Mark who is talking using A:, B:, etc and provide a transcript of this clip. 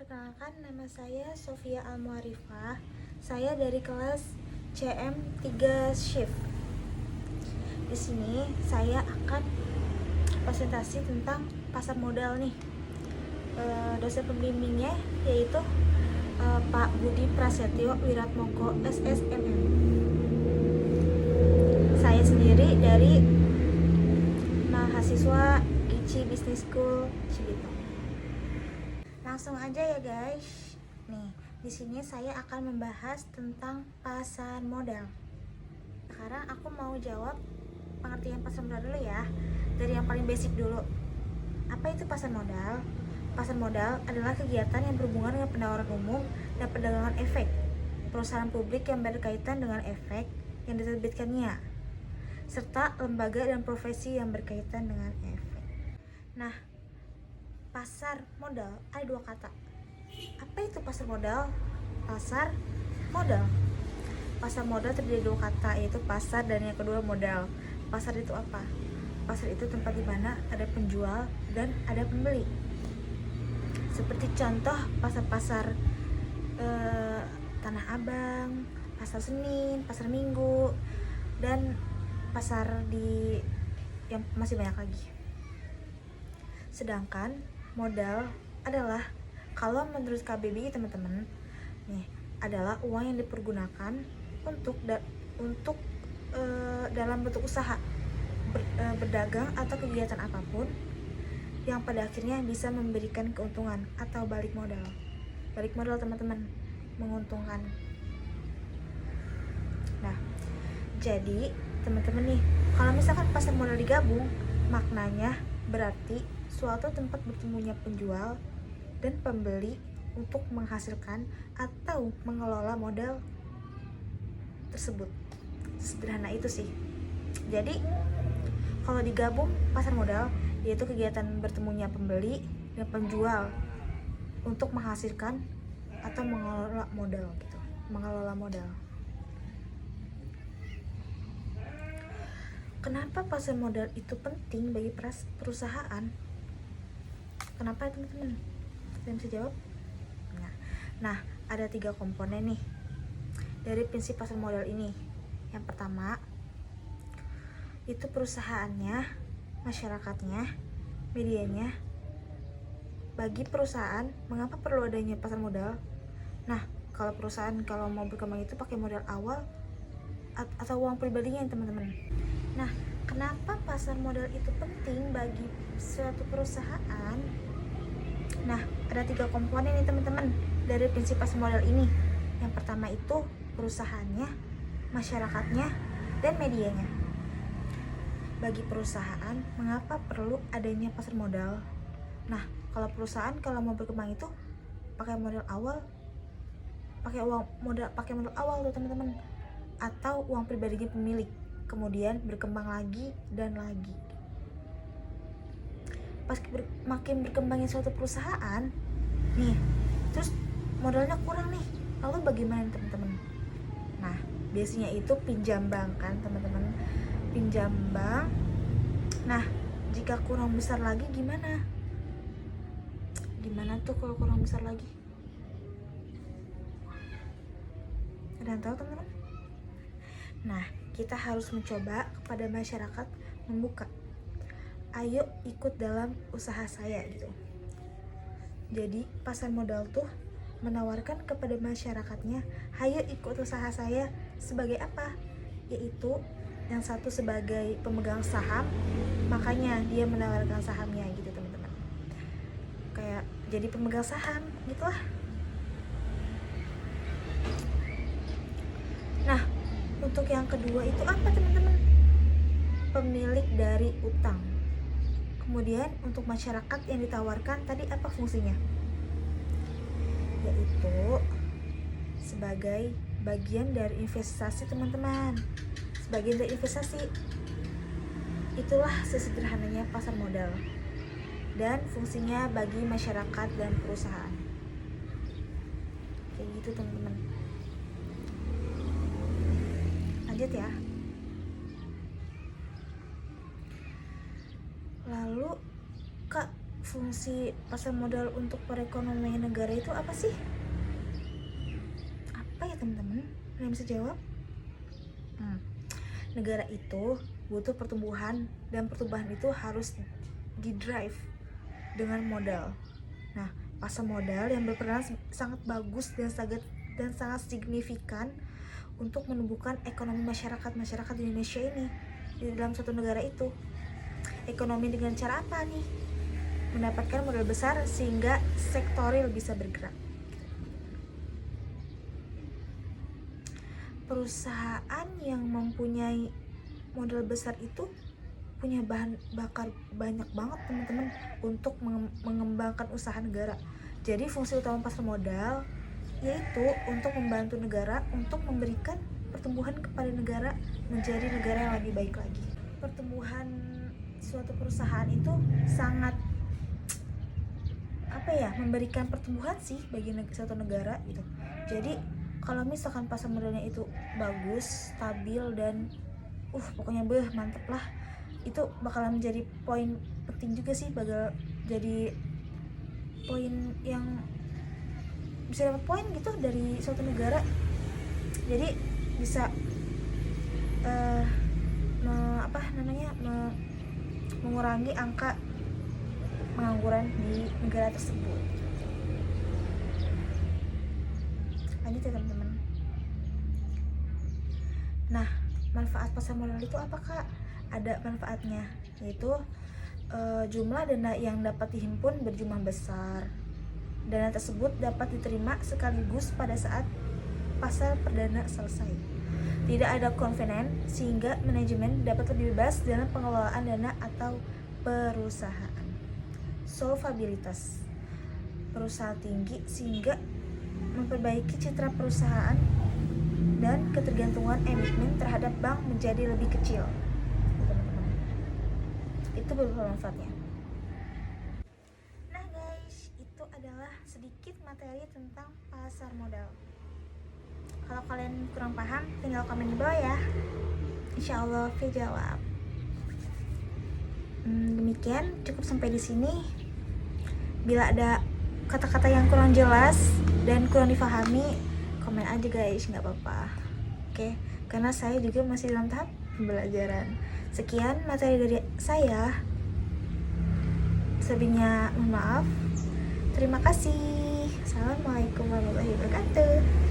A: Perkenalkan, nama saya Sofia Almuarifah. Saya dari kelas CM3 Shift. Di sini saya akan presentasi tentang pasar modal nih. Dosen pembimbingnya yaitu Pak Budi Prasetyo Wiratmoko SSMM. Saya sendiri dari mahasiswa ICI Business School Cibitung. Langsung aja ya guys. Nih, di sini saya akan membahas tentang pasar modal. Sekarang aku mau jawab pengertian pasar modal dulu ya. Dari yang paling basic dulu. Apa itu pasar modal? Pasar modal adalah kegiatan yang berhubungan dengan penawaran umum dan perdagangan efek perusahaan publik yang berkaitan dengan efek yang diterbitkannya, serta lembaga dan profesi yang berkaitan dengan efek. Nah, pasar modal ada dua kata. Apa itu pasar modal? Pasar modal. Pasar modal terdiri dari dua kata, yaitu pasar dan yang kedua modal. Pasar itu apa? Pasar itu tempat di mana ada penjual dan ada pembeli. Seperti contoh pasar-pasar Tanah Abang, Pasar Senin, Pasar Minggu, dan pasar di yang masih banyak lagi. Sedangkan modal adalah, kalau menurut KBBI teman-teman, nih adalah uang yang dipergunakan untuk dalam bentuk usaha, berdagang atau kegiatan apapun yang pada akhirnya bisa memberikan keuntungan atau balik modal. Balik modal teman-teman, menguntungkan. Nah, jadi teman-teman nih, kalau misalkan pasar modal digabung, maknanya berarti suatu tempat bertemunya penjual dan pembeli untuk menghasilkan atau mengelola modal tersebut. Sederhana itu sih. Jadi kalau digabung pasar modal yaitu kegiatan bertemunya pembeli dan penjual untuk menghasilkan atau mengelola modal gitu. Mengelola modal. Kenapa pasar modal itu penting bagi perusahaan? Kenapa teman-teman? Kalian bisa jawab? Nah, ada 3 komponen nih dari prinsip pasar modal ini. Yang pertama, itu perusahaannya, masyarakatnya, medianya. Bagi perusahaan, mengapa perlu adanya pasar modal? Nah, kalau perusahaan kalau mau berkembang itu pakai modal awal atau uang pribadinya teman-teman. Nah, kenapa pasar modal itu penting bagi suatu perusahaan? Nah, ada 3 komponen nih teman-teman dari prinsip pasar modal ini. Yang pertama itu perusahaannya, masyarakatnya, dan medianya. Bagi perusahaan, mengapa perlu adanya pasar modal? Nah, kalau perusahaan kalau mau berkembang itu pakai modal awal, pakai modal awal tuh teman-teman, atau uang pribadinya pemilik, kemudian berkembang lagi dan lagi. Pas makin berkembangnya suatu perusahaan nih, terus modalnya kurang nih, lalu bagaimana teman-teman? Nah, biasanya itu pinjam bank kan teman-teman, pinjam bank. Nah, jika kurang besar lagi gimana tuh kalau kurang besar lagi? Ada yang tahu teman-teman? Nah, kita harus mencoba kepada masyarakat membuka, ayo ikut dalam usaha saya gitu. Jadi pasar modal tuh menawarkan kepada masyarakatnya, ayo ikut usaha saya. Sebagai apa? Yaitu yang satu sebagai pemegang saham, makanya dia menawarkan sahamnya gitu teman-teman. Kayak jadi pemegang saham gitulah. Nah, untuk yang kedua itu apa teman-teman? Pemilik dari utang. Kemudian untuk masyarakat yang ditawarkan tadi apa fungsinya? Yaitu sebagai bagian dari investasi teman-teman. Sebagian dari investasi. Itulah sesederhananya pasar modal. Dan fungsinya bagi masyarakat dan perusahaan. Kayak gitu teman-teman. Lanjut ya. Lalu fungsi pasar modal untuk perekonomian negara itu apa sih? Apa ya teman-teman? Ada yang bisa jawab? Negara itu butuh pertumbuhan, dan pertumbuhan itu harus didrive dengan modal. Nah, pasar modal yang berperan sangat bagus dan sangat signifikan untuk menumbuhkan ekonomi masyarakat di Indonesia ini, di dalam satu negara itu. Ekonomi dengan cara apa nih? Mendapatkan modal besar sehingga sektoril bisa bergerak. Perusahaan yang mempunyai modal besar itu punya bahan bakar banyak banget teman-teman untuk mengembangkan usaha negara. Jadi fungsi utama pasar modal yaitu untuk membantu negara untuk memberikan pertumbuhan kepada negara menjadi negara yang lebih baik lagi. Pertumbuhan suatu perusahaan itu sangat memberikan pertumbuhan sih bagi suatu negara gitu. Jadi kalau misalkan pasar modalnya itu bagus, stabil, dan pokoknya mantep lah, itu bakalan menjadi poin penting juga sih, bakal jadi poin yang bisa dapat poin gitu dari suatu negara. Jadi bisa mengurangi angka pengangguran di negara tersebut. Lanjut ya teman-teman. Nah, manfaat pasar modal itu apa kak? Ada manfaatnya, yaitu jumlah dana yang dapat dihimpun berjumlah besar. Dana tersebut dapat diterima sekaligus pada saat pasar perdana selesai. Tidak ada konvenen sehingga manajemen dapat lebih bebas dalam pengelolaan dana atau perusahaan. Solvabilitas perusahaan tinggi sehingga memperbaiki citra perusahaan, dan ketergantungan emiten terhadap bank menjadi lebih kecil. Itu beberapa manfaatnya. Nah guys, itu adalah sedikit materi tentang pasar modal. Kalau kalian kurang paham, tinggal komen di bawah ya. Insya Allah Oke jawab. Demikian, cukup sampai di sini. Bila ada kata-kata yang kurang jelas dan kurang difahami, komen aja guys, nggak apa-apa. Oke, karena saya juga masih dalam tahap pembelajaran. Sekian materi dari saya. Selebihnya mohon maaf. Terima kasih. Assalamualaikum warahmatullahi wabarakatuh.